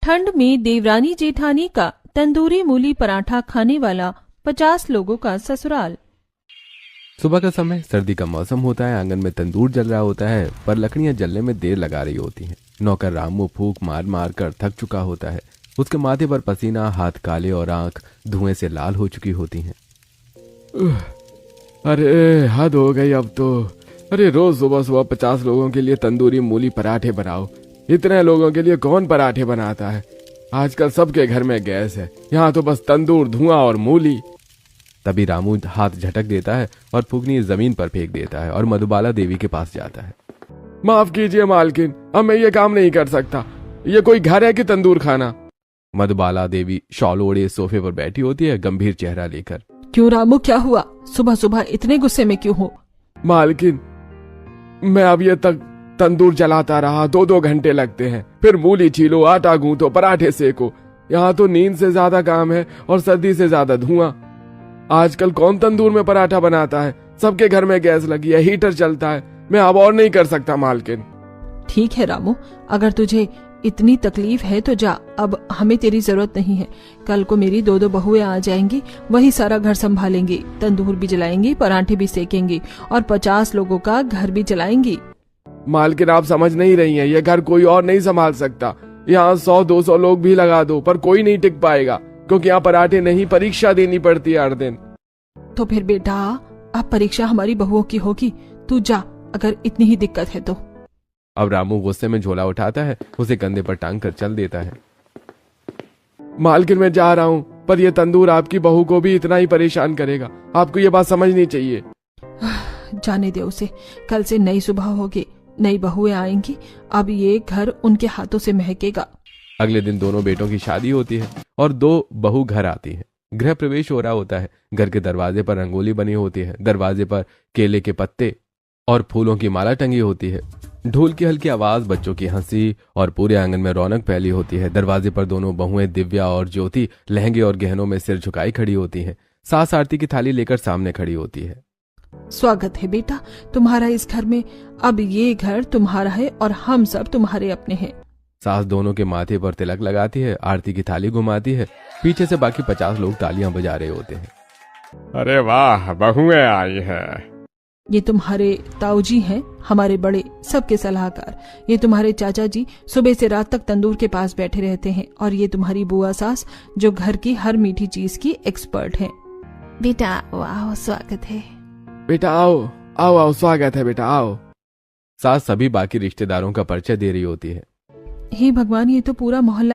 ठंड में देवरानी जेठानी का तंदूरी मूली पराठा खाने वाला 50 लोगों का ससुराल। सुबह का समय, सर्दी का मौसम होता है। आंगन में तंदूर जल रहा होता है, पर लकड़ियां जलने में देर लगा रही होती हैं। नौकर रामू फूंक मार मार कर थक चुका होता है। उसके माथे पर पसीना, हाथ काले और आंख धुएं से लाल हो चुकी होती हैं। अरे हद हो गई अब तो। अरे रोज सुबह सुबह 50 लोगों के लिए तंदूरी मूली पराठे बनाओ। इतने लोगों के लिए कौन पराठे बनाता है? आजकल सबके घर में गैस है, यहाँ तो बस तंदूर, धुआं और मूली। तभी रामू हाथ झटक देता है और फूकनी जमीन पर फेंक देता है और मधुबाला देवी के पास जाता है। माफ कीजिए मालकिन, अब मैं ये काम नहीं कर सकता। ये कोई घर है कि तंदूर खाना? मधुबाला देवी शॉल ओढ़े सोफे पर बैठी होती है, गंभीर चेहरा लेकर। क्यों रामू, क्या हुआ? सुबह सुबह इतने गुस्से में क्यों हो? मालकिन, मैं अब ये तक तंदूर जलाता रहा, 2-2 घंटे लगते हैं। फिर मूली छीलो, आटा गूंथो, पराठे सेको। यहाँ तो नींद से ज्यादा काम है और सर्दी से ज्यादा धुआं। आजकल कौन तंदूर में पराठा बनाता है? सबके घर में गैस लगी है, हीटर चलता है। मैं अब और नहीं कर सकता मालकिन। ठीक है रामू, अगर तुझे इतनी तकलीफ है तो जा, अब हमें तेरी जरूरत नहीं है। कल को मेरी 2-2 बहुएं आ जाएंगी, वही सारा घर संभालेंगी, तंदूर भी जलाएंगी, पराठे भी सेकेंगी और 50 लोगों का घर भी जलाएंगी। मालकिन, आप समझ नहीं रही हैं, ये घर कोई और नहीं संभाल सकता। यहाँ 100-200 लोग भी लगा दो, पर कोई नहीं टिक पाएगा, क्योंकि यहाँ पराठे नहीं, परीक्षा देनी पड़ती है हर दिन। तो फिर बेटा, अब परीक्षा हमारी बहुओं की होगी। तू जा, अगर इतनी ही दिक्कत है तो। अब रामू गुस्से में झोला उठाता है, उसे कंधे पर टांग कर चल देता है। मालकिन, मैं जा रहा हूँ, पर यह तंदूर आपकी बहू को भी इतना ही परेशान करेगा। आपको ये बात समझनी चाहिए। जाने दे उसे, कल से नई सुबह होगी, नई बहुएं आएंगी। अब ये घर उनके हाथों से महकेगा। अगले दिन दोनों बेटों की शादी होती है और 2 बहू घर आती हैं। गृह प्रवेश हो रहा होता है। घर के दरवाजे पर रंगोली बनी होती है। दरवाजे पर केले के पत्ते और फूलों की माला टंगी होती है। ढोल की हल्की आवाज, बच्चों की हंसी और पूरे आंगन में रौनक फैली होती है। दरवाजे पर दोनों बहुएं दिव्या और ज्योति लहंगे और गहनों में सिर झुकाई खड़ी होती हैं। सास आरती की थाली लेकर सामने खड़ी होती है। स्वागत है बेटा तुम्हारा इस घर में। अब ये घर तुम्हारा है और हम सब तुम्हारे अपने हैं। सास दोनों के माथे पर तिलक लगाती है, आरती की थाली घुमाती है। पीछे से बाकी 50 लोग तालियां बजा रहे होते हैं। अरे वाह, बहुएं आई हैं। ये तुम्हारे ताऊजी हैं, हमारे बड़े, सबके सलाहकार। ये तुम्हारे चाचा जी सुबह से रात तक तंदूर के पास बैठे रहते हैं। और ये तुम्हारी बुआ सास, जो घर की हर मीठी चीज की एक्सपर्ट हैं। बेटा वाह, स्वागत है। बेटा आओ आओ आओ, स्वागत है बेटा, आओ। सास सभी बाकी रिश्तेदारों का परिचय दे रही होती है। हे भगवान, ये तो पूरा मोहल्ला